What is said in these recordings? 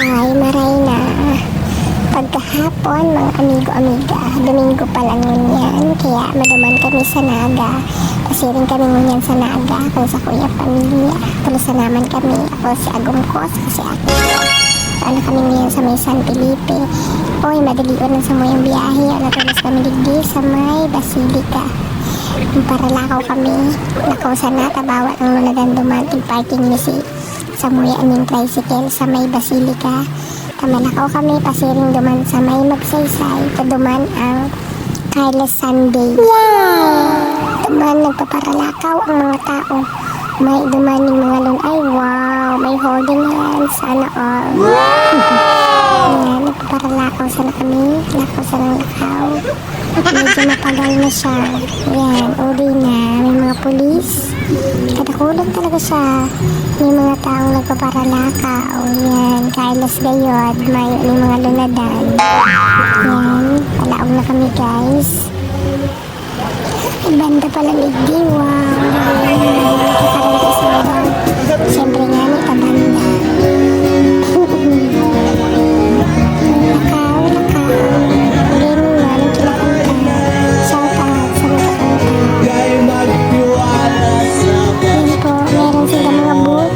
ay maray na pagkahapon mga amigo-amiga. Domingo pa lang yun yan, kaya madaman kami sa Naga. Kasi rin kami ngunyan sa Naga kung sa kuya pamilya. Tulusan naman kami, ako si Agum ko, si ate ko. Ano kami ngayon sa may San Felipe. Oy, madali ko na sa mo yung biyahe. Natulos kami digdi sa may Basilica. Para lakaw kami. Lakaw sana, tabawa ng lunadan dumanting parking misi. Sa muya aming tricycle sa may Basilica. Tamalakaw kami, pasiring duman sa may Magsaysay. Kaduman ang Carlos Sunday. Yay! Duman nagpaparalakaw ang mga tao. May duman yung mga lun. Ay, wow! May holding hands. Sana all. Ayan, nagpaparalakaw sana kami. Lakaw sana lakaw. Medyo mapagal na siya. Ayan, uli na. May mga pulis. Kadakulang talaga siya. May mga taong nagpaparalakaw. Ayan, Carlos Gayod. May mga lunadan. Ayan, palaog na kami guys. Banda pala ligdi. Wow! Nakakaranta sa mga. Siyempre nga ni kabanda. Lakaw, lakaw. Hindi mo anong kinakanta. Shout out sa nakakanta. Yan po, meron sila mga booth.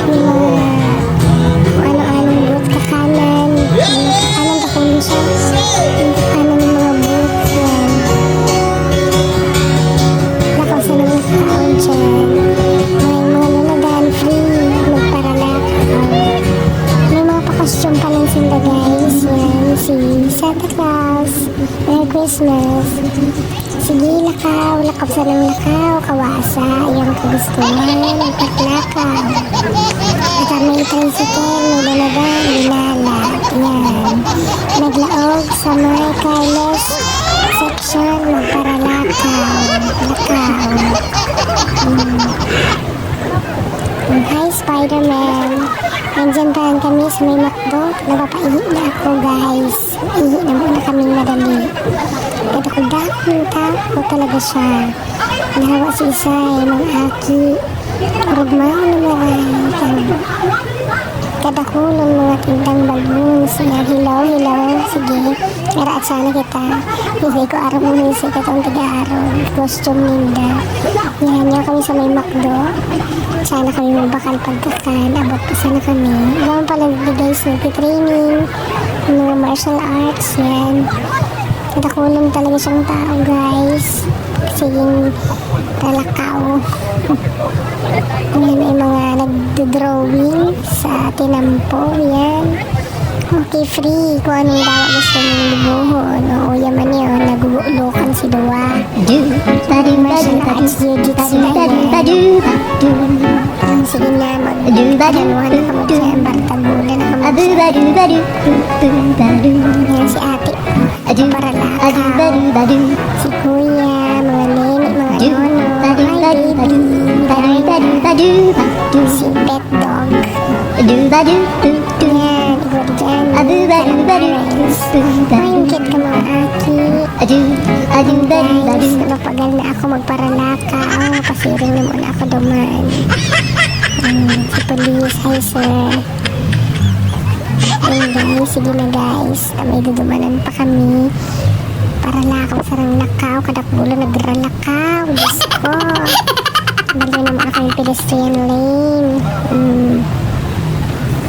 May mga ano-anong booth. Kakanan. Kakanan kakunin siya. Kakanan ng mga booth. Yan. Lakaw sa mga tao dyan. May mga lunadan free. Magparalakaw. May mga pa-costume pa lang sila guys. Yan, si Santa Claus. Merry Christmas. Sige, lakaw. Lakaw sa ng lakaw. Kawasa. Yung kagustuhan. Paglakaw. At may tricycle. May lunadan. Linala. Yan. Naglaog sa may Carlos section. Magparalakaw. Lakaw. Hi, Spider-Man. Nandyan pa lang kami sa may McDo. Napapaihi na ako, guys. Ihi na muna kaming madali. At ako dahil tao talaga siya. Nahawa si Isay, mga aki. Rugmao na maray. Kadakulong mga tindang balloons. Hilaw, hilaw. Sige. Karaat sana kita. Hindi ko araw mo nisi ka itong taga-araw. Costume ninda. Yan niya kami sa may McDo. Sana kami magbakal pagkakan. Abot pa sana kami. Gawin pala guys, nagtitraining. Mga martial arts. Yan. Kadakulong talaga siyang tao guys. Kasi yung talakaw. Yan ay mga nagdodrawing sa tinampo. Yan. Okay, free. Kung anong dawa gusto mong lubuhon. O yaman yun, nagulokan si Dua. Martial arts, jiu-jitsu na yan. Sige na, mag-danuhan na kamo siya. Bartagulan na kamo siya. Yan si ate. Para lakaw. Si kuya, mga nene, mga nono. Hi, baby. Si pet dog. Yan, good dyan. May kit ka mga aki. Guys, napagal na ako magparalakaw. Pasiring na muna ako duman. Si police, hi sir. Ayun guys, sige na guys. May dudumanan pa kami. Paralakaw, sarang lakaw. Kadakbulo nagralakaw. Diyos ko. Bali naman ako yung pedestrian lane.